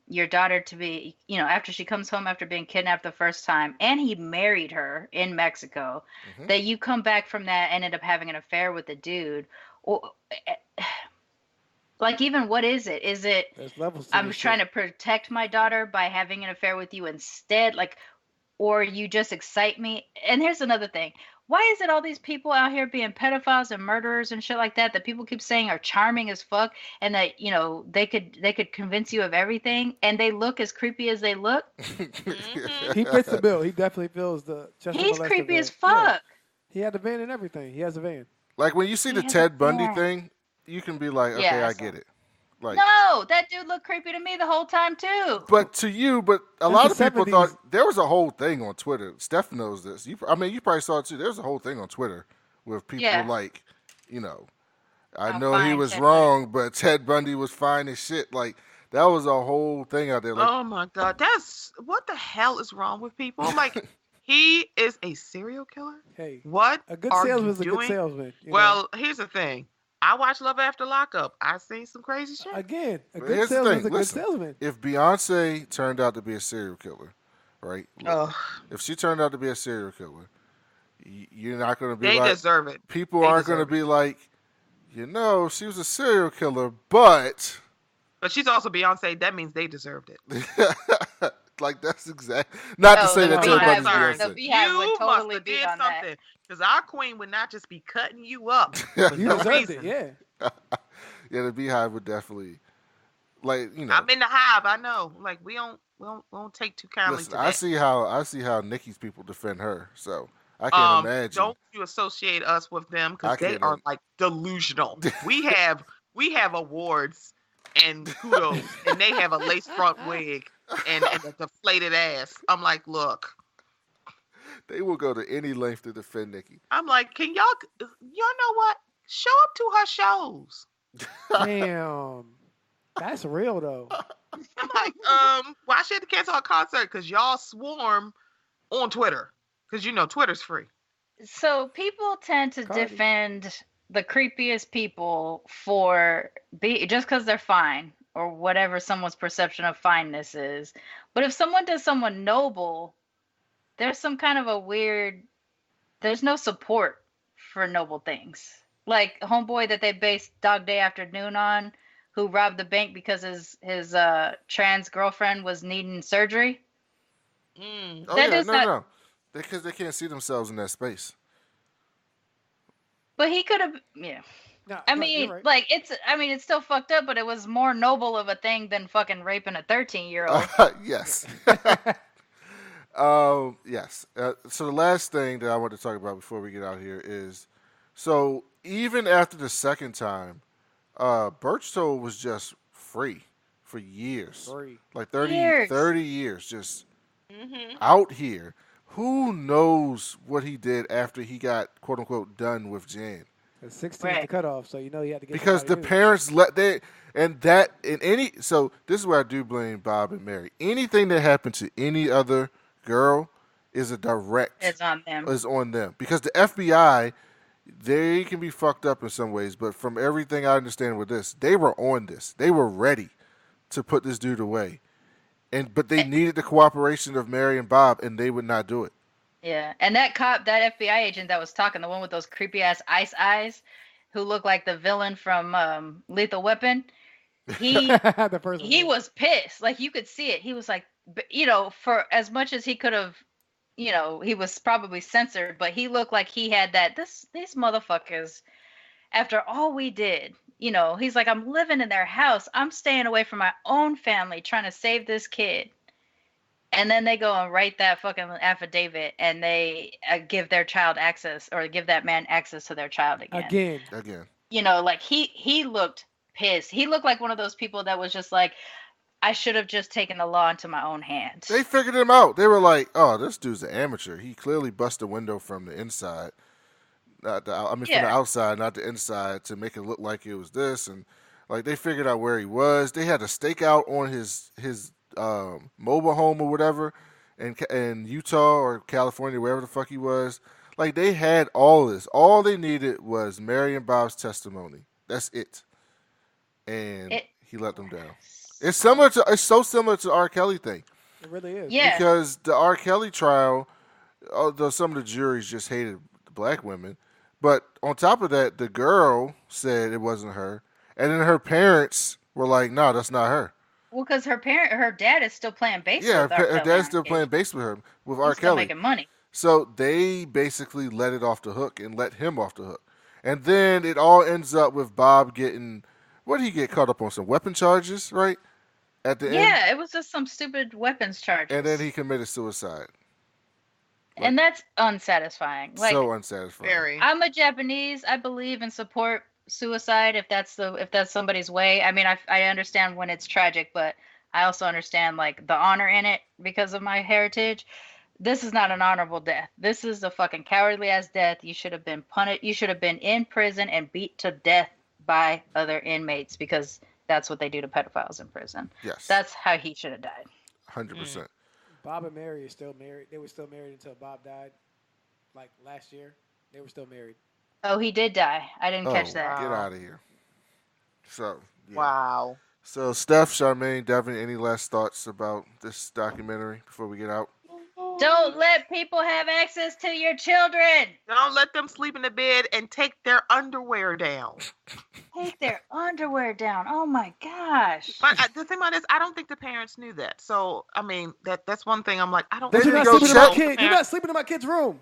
your daughter to be, after she comes home after being kidnapped the first time and he married her in Mexico, Hmm. that you come back from that and end up having an affair with a dude. Or like, even what is it? Is it There's levels to I'm this trying shit. to protect my daughter by having an affair with you instead? Like, or you just excite me? And here's another thing. Why is it all these people out here being pedophiles and murderers and shit like that that people keep saying are charming as fuck and that they could convince you of everything and they look as creepy as they look? Mm-hmm. He fits the bill. He definitely fills the Chester He's molester creepy as bill. Yeah, fuck. he had the van and everything. He has a van. Like when you see He the has a Ted Bundy fan. thing, you can be like, okay, Yeah, I so get it. Like, no, that dude looked creepy to me the whole time too. but a That's lot the of people thought '70s. there was a whole thing on Twitter. Steph knows this. I mean, you probably saw it too. There was a whole thing on Twitter with people Yeah. like, you know, I I'll know he find was Ted Bundy. wrong, but Ted Bundy was fine as shit. Like that was a whole thing out there. Like, Oh my God, that's what the hell is wrong with people? Like, he is a serial killer. Hey, What a good are you salesman's a good doing? salesman. Well, here's the thing. I watch Love After Lockup. I seen some crazy shit. Again, a but good here's the salesman's thing. a good Listen, salesman. if Beyonce turned out to be a serial killer, right? Look, Ugh, if she turned out to be a serial killer, you're not going to be they like, deserve it. people They aren't going to deserve it. be like, she was a serial killer, but But she's also Beyonce. That means they deserved it. like that's exact. Not to Oh, say the that I'm Ted like, I'm beehive Bundy's sorry. would the Beyonce. beehive would You must totally have be did on that. something. Because our queen would not just be cutting you up for You no deserved it. reason. Yeah. Yeah, the Beehive would definitely like I'm in the hive. I know. Like, we don't take too kindly Listen, to that. I see how Nikki's people defend her, so I can't imagine. Don't you associate us with them because I they can't. are like delusional. We have awards and kudos, and they have a lace front wig and a deflated ass. I'm like, look. They will go to any length to defend Nikki. I'm like, can y'all know what? Show up to her shows. Damn. That's real though. I'm like, why she had to cancel a concert? Because y'all swarm on Twitter. Because Twitter's free. So people tend to Cardi. defend the creepiest people for just because they're fine or whatever someone's perception of fineness is. But if someone does someone noble, there's some kind of a weird. There's no support for noble things. Like homeboy that they based Dog Day Afternoon on, who robbed the bank because his trans girlfriend was needing surgery. Mm. Oh That yeah, does no, not. no, because they can't see themselves in that space. But he could have. Yeah. No, I no, you're mean, right. like it's still fucked up, but it was more noble of a thing than fucking raping a 13-year-old. Yes. Yes. So the last thing that I want to talk about before we get out here is, so even after the second time, Birchtoe was just free for years, Free. like Years. 30 years, just Mm-hmm. out here. Who knows what he did after he got quote unquote done with Jan? 16 is the Right. cutoff, so you know you had to get Because the somebody new. parents let they and that in any so this is where I do blame Bob and Mary. Anything that happened to any other girl is a direct It's on them. is on them because the FBI they can be fucked up in some ways, but from everything I understand with this, they were on this. They were ready to put this dude away, but they Eh, needed the cooperation of Mary and Bob, and they would not do it. Yeah, and that cop, that FBI agent that was talking, the one with those creepy ass ice eyes, who looked like the villain from Lethal Weapon, he The first one. he Yeah. was pissed. Like you could see it. He was like, for as much as he could have, he was probably censored, but he looked like he had that. These motherfuckers, after all we did, he's like, I'm living in their house. I'm staying away from my own family, trying to save this kid. And then they go and write that fucking affidavit, and they give their child access, or give that man access to their child again. Again. Like he looked pissed. He looked like one of those people that was just like, I should have just taken the law into my own hands. They figured him out. They were like, "Oh, this dude's an amateur. He clearly busted a window from the inside. From the outside, not the inside, to make it look like it was this." And like they figured out where he was. They had a stakeout on his mobile home or whatever in Utah or California, wherever the fuck he was. Like they had all this. All they needed was Mary and Bob's testimony. That's it. And It, he let them down. It's so similar to the R. Kelly thing. It really is. yeah. Because the R. Kelly trial, although some of the juries just hated the black women, but on top of that, the girl said it wasn't her, and then her parents were like, "No, that's not her." Well, because her dad is still playing bass Yeah, with R. her Kelly dad's on still playing occasion. bass with her with He's R. still Kelly. making money. So they basically let it off the hook and let him off the hook, and then it all ends up with Bob getting what did he get caught up on some weapon charges, right? At the end, Yeah, it was just some stupid weapons charges. and then he committed suicide. And that's unsatisfying. Like, So unsatisfying. Very. I'm a Japanese. I believe and support suicide if that's somebody's way. I mean, I understand when it's tragic, but I also understand like the honor in it because of my heritage. This is not an honorable death. This is a fucking cowardly ass death. You should have been punished. You should have been in prison and beat to death by other inmates because that's what they do to pedophiles in prison. Yes. That's how he should have died. 100%. Bob and Mary are still married. They were still married until Bob died, like last year. They were still married. Oh, he did die. I didn't catch that. Get out of here. So, yeah. Wow. So, Steph, Sharmane, Devin, any last thoughts about this documentary before we get out? Don't let people have access to your children. Don't let them sleep in the bed and take their underwear down. Take their underwear down. Oh my gosh. But the thing about it is, I don't think the parents knew that. So, I mean, that's one thing I'm like, I don't They But you're didn't not go sleeping in my check. kid. You're not sleeping in my kid's room.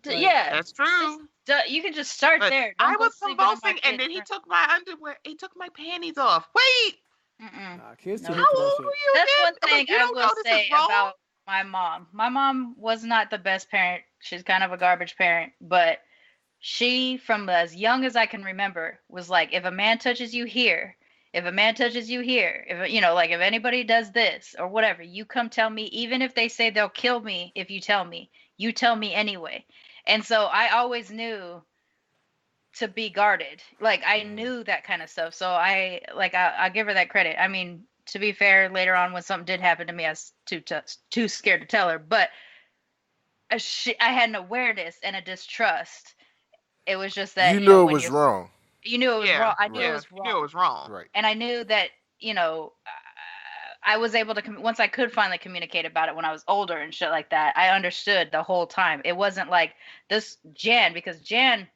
Yeah. That's true. You can just start But there. I Don't go was sleeping in my convulsing, and then he kid's took my underwear. He took my panties off. Wait, room. Mm-mm. Nah, kids too No. hip how for that old shit. were you? That's then? one I'm thing like, you I don't will know this say is wrong? about my mom. My mom was not the best parent. She's kind of a garbage parent, but she, from as young as I can remember, was like, if a man touches you here, if a man touches you here, if like if anybody does this or whatever, you come tell me, even if they say they'll kill me if you tell me anyway. And so I always knew to be guarded. Like I knew that kind of stuff. So I give her that credit. I mean, to be fair, later on when something did happen to me, I was too scared to tell her. But I had an awareness and a distrust. It was just that, You you know, knew it when was wrong. you knew it was Yeah, wrong. I knew it yeah, was you knew it wrong. was wrong. Right. And I knew that, you know, I was able to once I could finally communicate about it when I was older and shit like that. I understood the whole time. It wasn't like this Jan, because Jan,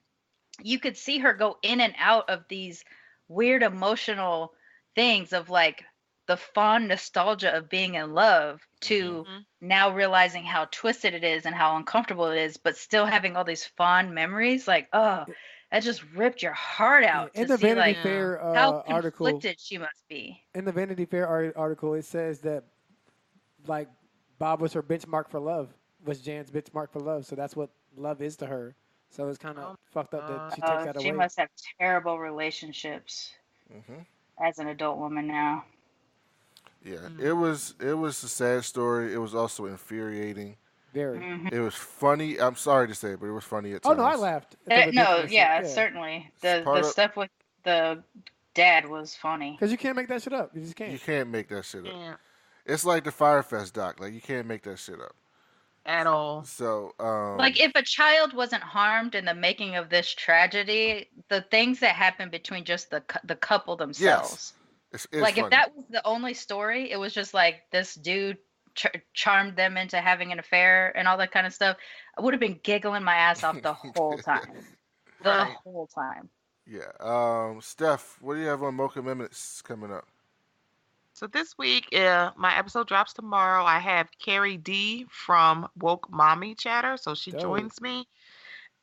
you could see her go in and out of these weird emotional things of like the fond nostalgia of being in love to Mhm. now realizing how twisted it is and how uncomfortable it is, but still having all these fond memories. Like, oh, that just ripped your heart Yeah, out in to the see Vanity like Yeah. Fair how article, conflicted she must be. in the Vanity Fair article, it says that like Bob was her benchmark for love, was Jan's benchmark for love. So that's what love is to her. So it's kind of Oh fucked up my that God. she takes that She away. must have terrible relationships Hmm. as an adult woman now. Yeah, it Mm. was it was a sad story. It was also infuriating. Very. Hmm. It was funny. I'm sorry to say, but it was funny at Oh no, I times. laughed at the No, ridiculousness. yeah, Yeah, certainly. It's The part of stuff with the dad was funny. because you can't make that shit up. You just you can't. can't make that shit up. Yeah, It's like the Firefest doc. Like you can't make that shit up. at all. So Like if a child wasn't harmed in the making of this tragedy, the things that happened between just the couple yes, themselves. it's Like if funny. that was the only story, it was just like this dude charmed them into having an affair and all that kind of stuff. I would have been giggling my ass off the whole time. The Right. whole time. Yeah. Steph, what do you have on Mocha Minutes coming up? So this week, my episode drops tomorrow. I have Carrie D from Woke Mommy Chatter, so she Dope. joins me,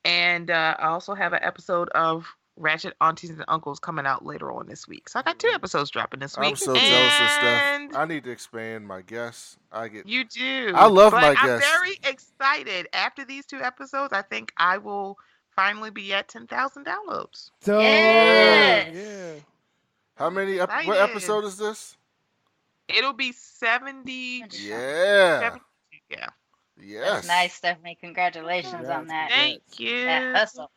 and I also have an episode of Ratchet Aunties and Uncles coming out later on this week. So I got two episodes dropping this I'm week, so for you. jealous of Steph. and I need to expand my guests. you do. I love But my I'm guests. very excited. After these two episodes, I think I will finally be at 10,000 downloads. Dope. Yes. Yeah. How many? What Excited. episode is this? It'll be 70. Yeah. 72, yeah. Yes. That's nice, Stephanie. Congratulations Congrats, on that. Thank congrats. you. That hustle.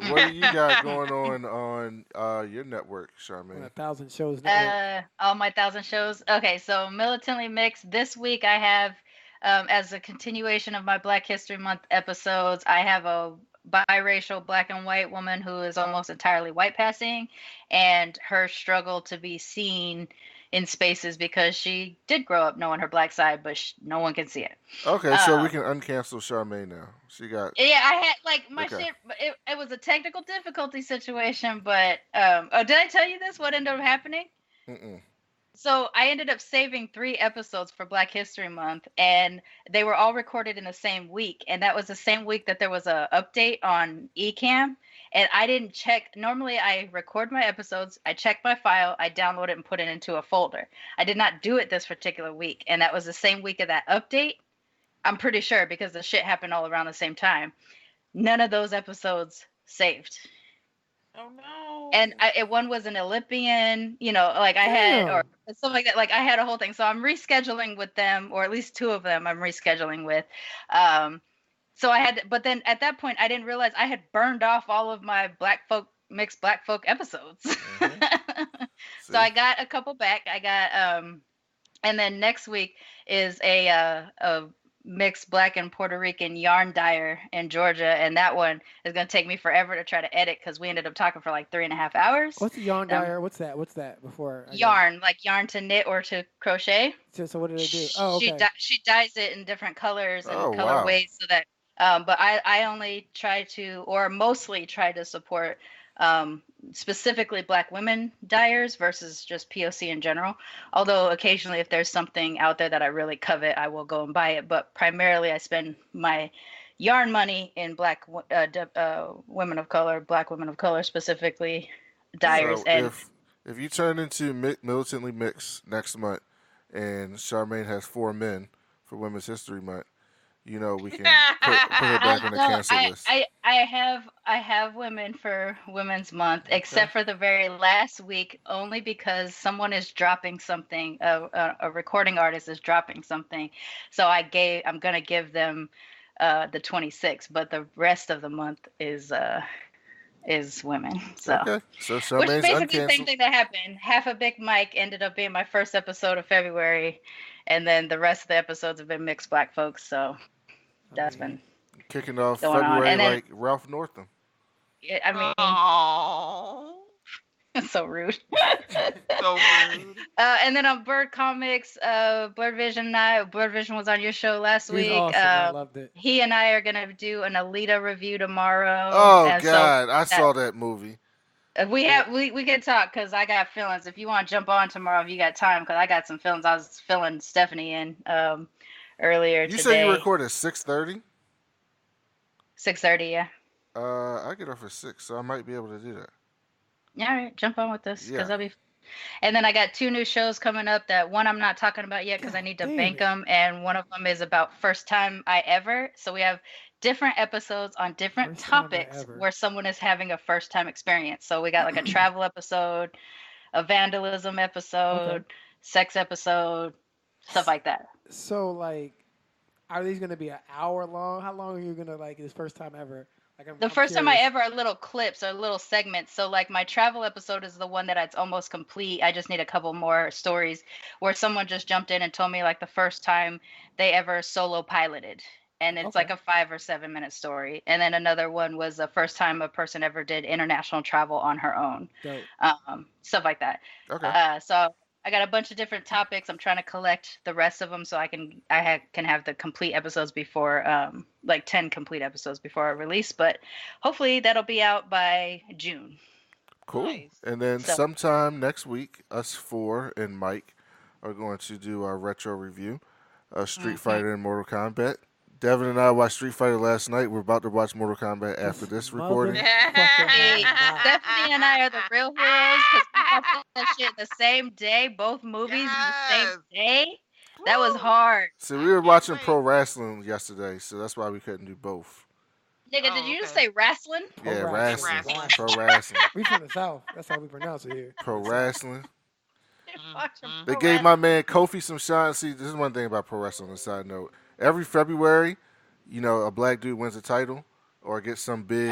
What do you got going on your network, On Sharmane? 1,000 Shows Network. All my 1,000 shows. Okay, so Militantly Mixed. This week I have, as a continuation of my Black History Month episodes, I have a biracial black and white woman who is almost entirely white passing, and her struggle to be seen in spaces because she did grow up knowing her black side, but no one can see it. Okay, so we can uncancel Sharmane now. She got. Yeah, I had like my Okay. shit. It was a technical difficulty situation, but oh, did I tell you this? What ended up happening? Mm-mm. So I ended up saving 3 episodes for Black History Month, and they were all recorded in the same week. And that was the same week that there was a update on Ecamm. And I didn't check. Normally, I record my episodes, I check my file, I download it, and put it into a folder. I did not do it this particular week, and that was the same week of that update. I'm pretty sure because the shit happened all around the same time. None of those episodes saved. Oh no. And one was an Olympian, you know, like I had, or stuff like that. Like I had a whole thing. So I'm rescheduling with them, or at least 2 of them I'm rescheduling with. So I had, but then at that point I didn't realize I had burned off all of my mixed black folk episodes. So I got a couple back. I got, and then next week is a mixed black and Puerto Rican yarn dyer in Georgia, and that one is going to take me forever to try to edit because we ended up talking for like 3.5 hours. What's the yarn dyer? What's that? What's that? Before yarn, like yarn to knit or to crochet. So what do they do? Oh, okay. She dyes it in different colors and Oh, colorways so that. But I only try to, or mostly try to support specifically Black women dyers versus just POC in general. Although occasionally, if there's something out there that I really covet, I will go and buy it. But primarily, I spend my yarn money in Black women of color, Black women of color specifically, dyers. So And if you turn into Militantly Mixed next month, and Charmaine has 4 men for Women's History Month, you know we can put her back on the cancel list. I have women for Women's Month, except for the very last week, only because someone is dropping something. A recording artist is dropping something, so I'm gonna give them the 26th, but the rest of the month is is women. So, Okay, so which Charmaine's basically the same uncanceled. thing that happened. Half a Big Mike ended up being my first episode of February, and then the rest of the episodes have been mixed black folks. So I that's mean, been Kicking off going on. February And then, like Ralph Northam. I mean, Oh, so rude. so rude. And then on Bird Comics, Blurred Vision and I, Blurred Vision was on your show last he was week. awesome. I loved it. He and I are gonna do an Alita review tomorrow. Oh and God, I so saw that movie. we can talk because I got feelings. If you want to jump on tomorrow, if you got time, because I got some feelings. I was filling Stephanie in earlier You today. say you record at 6:30? 6:30, yeah. I get off at 6, so I might be able to do that. Yeah, all right, jump on with this because Yeah. I'll be. And then I got 2 new shows coming up. That one I'm not talking about yet because I need to bank them, and one of them is about first time I ever. So we have different episodes on different First time I topics ever. where someone is having a first time experience. So we got like a travel episode, a vandalism episode, sex episode, stuff like that. So, like, are these going to be an hour long? How long are you going to, like, this first time ever? Like, The first time I ever are little clips or little segments. So like my travel episode is the one that it's almost complete. I just need a couple more stories where someone just jumped in and told me like the first time they ever solo piloted. And it's like a 5 or 7 minute story. And then another one was the first time a person ever did international travel on her own. Dope. Stuff like that. Okay. So I got a bunch of different topics. I'm trying to collect the rest of them so I can have the complete episodes before like 10 complete episodes before I release. But hopefully that'll be out by June. Cool. Nice. And then So- sometime next week, us 4 and Mike are going to do our retro review of Street Fighter and Mortal Kombat. Devin and I watched Street Fighter last night. We're about to watch Mortal Kombat after this recording. Hey, Stephanie and I are the real heroes because we watched that shit the same day, both movies the same day. That was hard. So we were watching pro wrestling yesterday, so that's why we couldn't do both. Nigga, did you just say wrestling? Yeah, wrestling. wrestling. Pro wrestling. We from the South. That's how we pronounce it here. Pro wrestling. Watching They pro gave my man Kofi some shine. See, this is one thing about pro wrestling on a side note. Every February, you know, a black dude wins a title or gets some big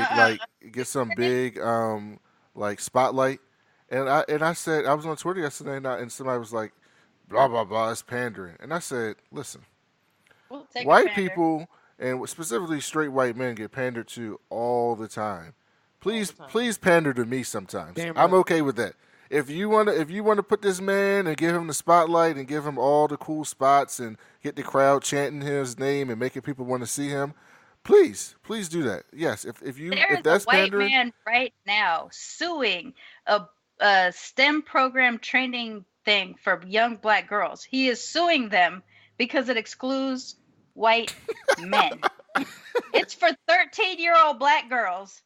like spotlight. And I said I was on Twitter yesterday and somebody was like, blah blah blah, it's pandering. And I said, listen, We'll take a white pander. people and specifically straight white men get pandered to all the time. Please pander to me sometimes. Damn I'm right. okay with that. If you wanna put this man and give him the spotlight and give him all the cool spots and get the crowd chanting his name and making people want to see him, please do that. Yes, if There is that's a white pandering, man right now suing a STEM program training thing for young black girls. He is suing them because it excludes white men. It's for 13-year-old black girls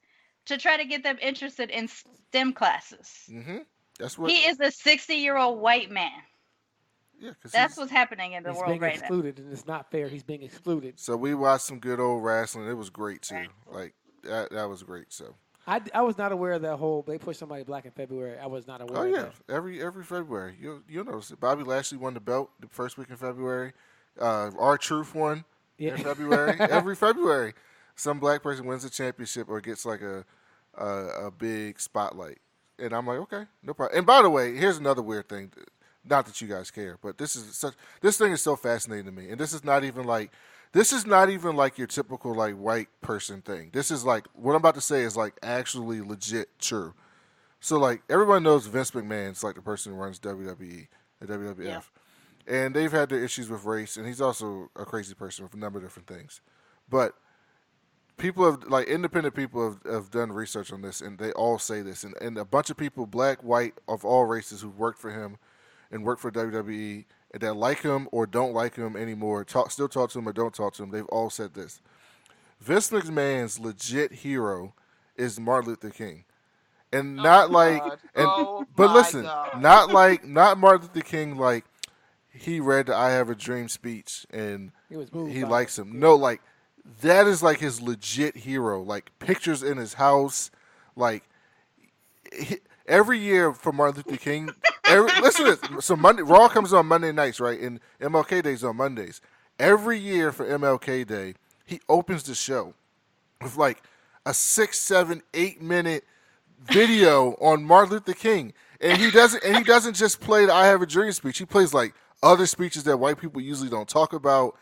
to try to get them interested in STEM classes. that's what. He is a 60-year-old white man. Yeah, 'cause That's he's- what's happening in the He's world being right now. excluded, and it's not fair. He's being excluded. So we watched some good old wrestling. It was great too. Like that was great. So. I was not aware of that whole. They pushed somebody black in February. I was not aware. Oh of yeah, that. every February you'll notice it. Bobby Lashley won the belt the first week in February. R-Truth won in February. Every February, some black person wins a championship or gets like a big spotlight, and I'm like, okay, no problem. And by the way, here's another weird thing. Not that you guys care, but this thing is so fascinating to me, and this is not even like your typical like white person thing. This is like what I'm about to say is like actually legit true. So like everyone knows Vince McMahon's like the person who runs WWE and WWF, and they've had their issues with race, and he's also a crazy person with a number of different things. But people have like independent people have done research on this, and they all say this, and a bunch of people, black, white, of all races, who worked for him and work for WWE and that like him or don't like him anymore, still talk to him or don't talk to him, they've all said this. Vince McMahon's legit hero is Martin Luther King. And not like but listen, not Martin Luther King like he read the I Have a Dream speech and he likes him. No, like that is like his legit hero. Like pictures in his house, like every year for Martin Luther King. Listen to this. So Raw comes on Monday nights, right? And MLK Day's on Mondays. Every year for MLK Day, he opens the show with like a 6, 7, 8 minute video on Martin Luther King, and he doesn't just play the "I Have a Dream" speech. He plays like other speeches that white people usually don't talk about,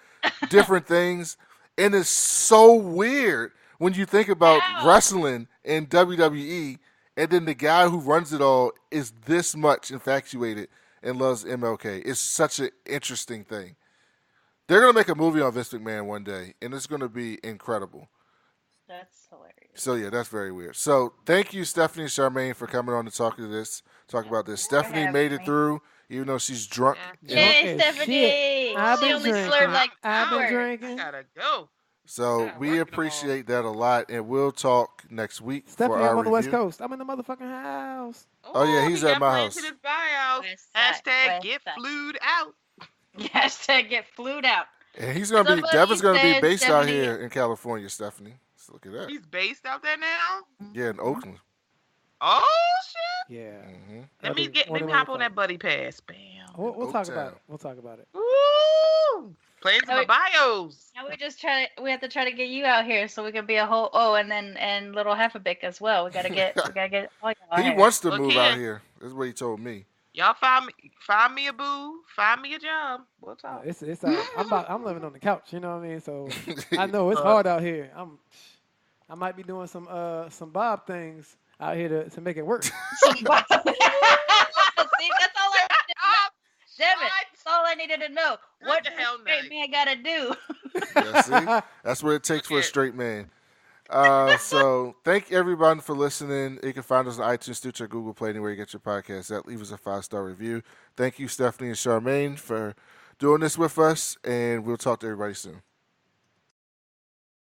different things, and it's so weird when you think about wrestling in WWE, and then the guy who runs it all is this much infatuated and loves MLK. It's such an interesting thing. They're gonna make a movie on Vince McMahon one day, and it's gonna be incredible. That's hilarious. So yeah, that's very weird. So thank you, Stephanie and Charmaine, for coming on to talk about this. Stephanie having made it me. through, even though she's drunk. Yeah. Yay, as Stephanie! shit. I've She been only drinking. slurred like I've been hours. I drinking. gotta go. So Yeah, we working appreciate that a lot, and we'll talk next week for Stephanie, our I'm on the West review. Coast. I'm in the motherfucking house. Oh, yeah, Ooh, he's he at got my plans house. to this buyout. West side, Hashtag West get side. flued out. Hashtag get flued out. And he's gonna be Somebody Devin's gonna be said based out Stephanie- here in California, Stephanie. So look at that. He's based out there now. Yeah, in Oakland. Oh shit! Yeah. Mm-hmm. Let me What do you hop wanna on that buddy pass. Bam. We'll talk about Oaktown. it. We'll talk about it. Woo! Playing some bios. Now we have to try to get you out here so we can be a whole and little Heffabick as well. We gotta get all y'all He here. wants to Look move here. out here. That's what he told me. Y'all find me a boo, find me a job. We'll talk. It's I'm living on the couch, you know what I mean? So I know it's hard out here. I might be doing some Bob things out here to make it work. See, that's all I needed to know. Damn it, that's all I needed to know. What the does hell a straight no. man gotta do? Yeah, see? That's what it takes for a straight man. So thank everybody for listening. You can find us on iTunes, Stitcher, Google Play, anywhere you get your podcast at. Leave us a 5-star review. Thank you, Stephanie and Charmaine, for doing this with us, and we'll talk to everybody soon.